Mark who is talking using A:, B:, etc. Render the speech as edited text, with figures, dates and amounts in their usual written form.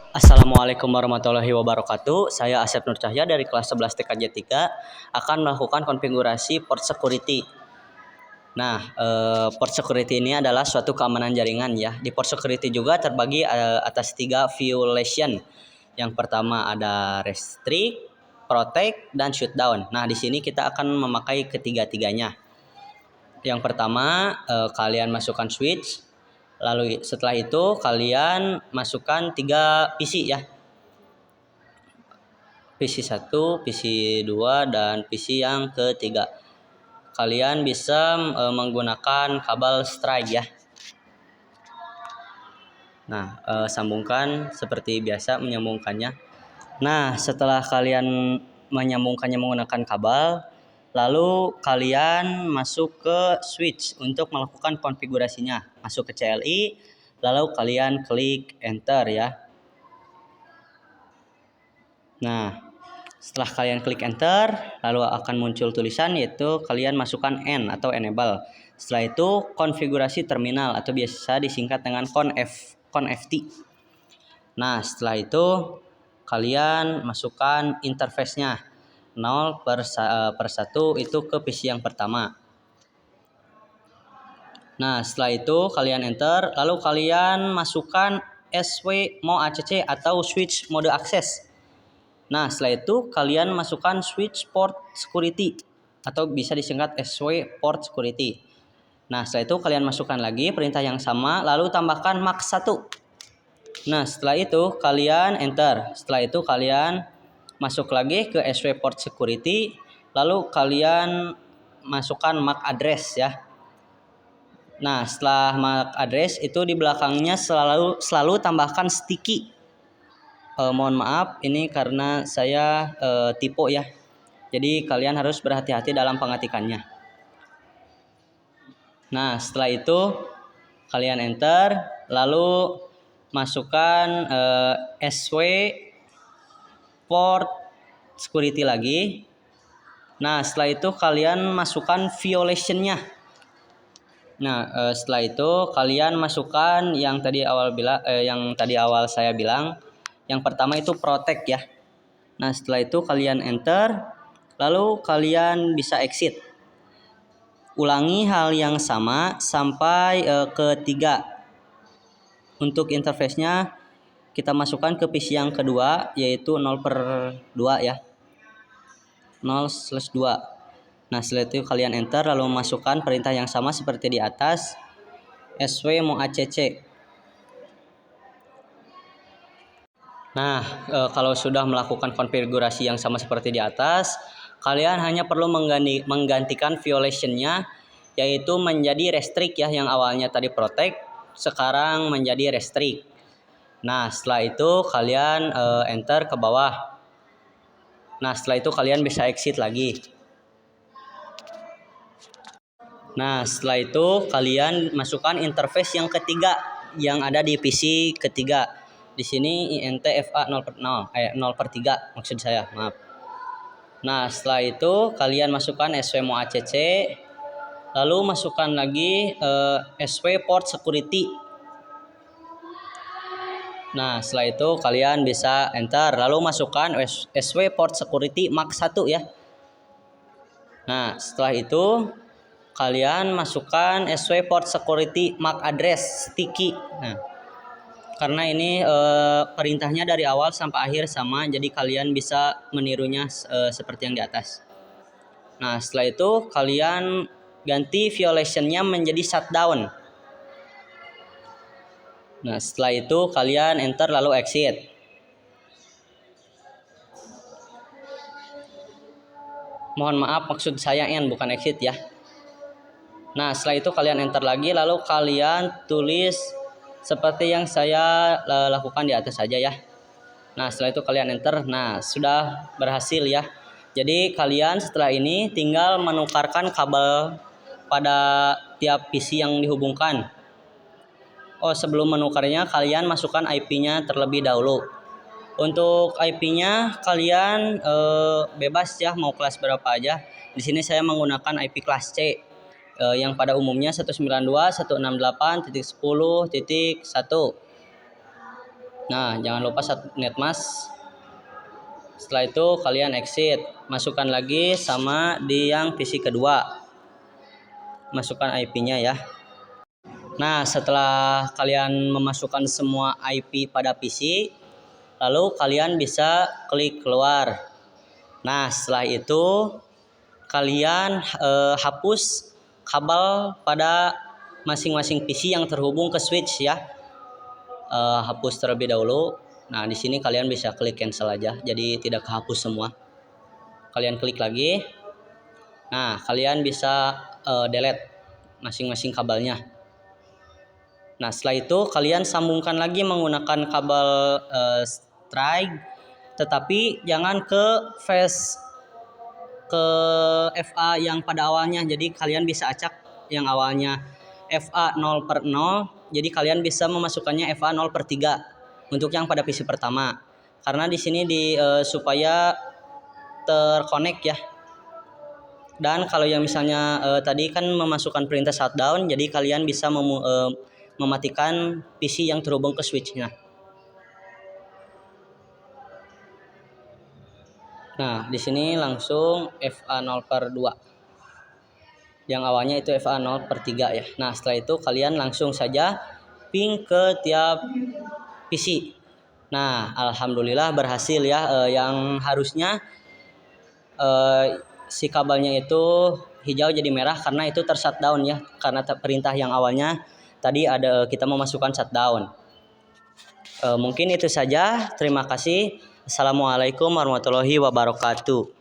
A: Assalamualaikum warahmatullahi wabarakatuh. Saya Asep Nur Cahya dari kelas 11 TKJ 3 akan melakukan konfigurasi port security. Nah, port security ini adalah suatu keamanan jaringan ya. Di port security juga terbagi atas 3 violation. Yang pertama ada restrict, protect, dan shutdown. Nah, di sini kita akan memakai ketiga-tiganya. Yang pertama, kalian masukkan switch. Lalu setelah itu kalian masukkan 3 PC ya. PC 1, PC 2, dan PC yang ketiga. Kalian bisa menggunakan kabel strike ya. Nah, sambungkan seperti biasa menyambungkannya. Nah, setelah kalian menyambungkannya menggunakan kabel, lalu kalian masuk ke switch untuk melakukan konfigurasinya. Masuk ke CLI, lalu kalian klik enter ya. Nah, setelah kalian klik enter, lalu akan muncul tulisan yaitu kalian masukkan N atau enable. Setelah itu konfigurasi terminal atau biasa disingkat dengan conft. Nah, setelah itu kalian masukkan interface-nya 0/1 itu ke PC yang pertama. Nah, setelah itu kalian enter, lalu kalian masukkan SW mau ACC atau switch mode akses. Nah, setelah itu kalian masukkan switch port security atau bisa disingkat SW port security. Nah, setelah itu kalian masukkan lagi perintah yang sama, lalu tambahkan max 1. Nah, setelah itu kalian enter. Setelah itu kalian masuk lagi ke SW port security, lalu kalian masukkan MAC address ya. Nah, setelah MAC address itu di belakangnya selalu tambahkan sticky. Mohon maaf, ini karena saya typo ya. Jadi kalian harus berhati-hati dalam pengetikannya. Nah, setelah itu kalian enter, lalu masukkan SW port security lagi. Nah, setelah itu kalian masukkan violation-nya. Nah, setelah itu kalian masukkan yang tadi awal saya bilang. Yang pertama itu protect ya. Nah, setelah itu kalian enter, lalu kalian bisa exit. Ulangi hal yang sama sampai ketiga. Untuk interface-nya kita masukkan ke PC yang kedua yaitu 0/2 ya. 0/2. Nah, setelah itu kalian enter lalu masukkan perintah yang sama seperti di atas, SW mau ACC. Nah, kalau sudah melakukan konfigurasi yang sama seperti di atas, kalian hanya perlu menggantikan violation-nya yaitu menjadi restrict ya, yang awalnya tadi protect sekarang menjadi restrict. Nah, setelah itu kalian enter ke bawah. Nah, setelah itu kalian bisa exit lagi. Nah, setelah itu kalian masukkan interface yang ketiga yang ada di PC ketiga. Di sini INTFA 0/3 maksud saya, maaf. Nah, setelah itu kalian masukkan SW ACC, lalu masukkan lagi SW port security. Nah, setelah itu kalian bisa enter, lalu masukkan SW port security max 1 ya. Nah, setelah itu kalian masukkan SW port security MAC address sticky. Nah, karena ini perintahnya dari awal sampai akhir sama, jadi kalian bisa menirunya seperti yang di atas. Nah, setelah itu kalian ganti violation-nya menjadi shutdown. Nah, setelah itu kalian enter lalu exit. Mohon maaf, maksud saya N bukan exit ya. Nah, setelah itu kalian enter lagi, lalu kalian tulis seperti yang saya lakukan di atas saja ya. Nah, setelah itu kalian enter. Nah, sudah berhasil ya. Jadi kalian setelah ini tinggal menukarkan kabel pada tiap PC yang dihubungkan. Oh, sebelum menukarnya kalian masukkan IP-nya terlebih dahulu. Untuk IP-nya kalian bebas ya, mau kelas berapa aja. Di sini saya menggunakan IP kelas C. Yang pada umumnya 192.168.10.1. Nah, jangan lupa netmask. Setelah itu kalian exit, masukkan lagi sama di yang PC kedua. Masukkan IP-nya ya. Nah, setelah kalian memasukkan semua IP pada PC, lalu kalian bisa klik keluar. Nah, setelah itu kalian hapus kabel pada masing-masing PC yang terhubung ke switch ya. Hapus terlebih dahulu. Nah, di sini kalian bisa klik cancel aja, jadi tidak kehapus semua. Kalian klik lagi. Nah, kalian bisa delete masing-masing kabelnya. Nah, setelah itu kalian sambungkan lagi menggunakan kabel strike, tetapi jangan ke FA yang pada awalnya. Jadi kalian bisa acak yang awalnya FA 0/0. Jadi kalian bisa memasukkannya FA 0/3 untuk yang pada PC pertama. Karena di sini supaya terkonek ya. Dan kalau yang misalnya tadi kan memasukkan perintah shutdown, jadi kalian bisa mematikan PC yang terhubung ke switch-nya. Nah, di sini langsung FA 0/2. Yang awalnya itu FA 0/3 ya. Nah, setelah itu kalian langsung saja ping ke tiap PC. Nah, alhamdulillah berhasil ya. Yang harusnya si kabelnya itu hijau jadi merah karena itu tershutdown ya. Karena perintah yang awalnya tadi ada kita memasukkan shutdown. Mungkin itu saja. Terima kasih. Assalamualaikum warahmatullahi wabarakatuh.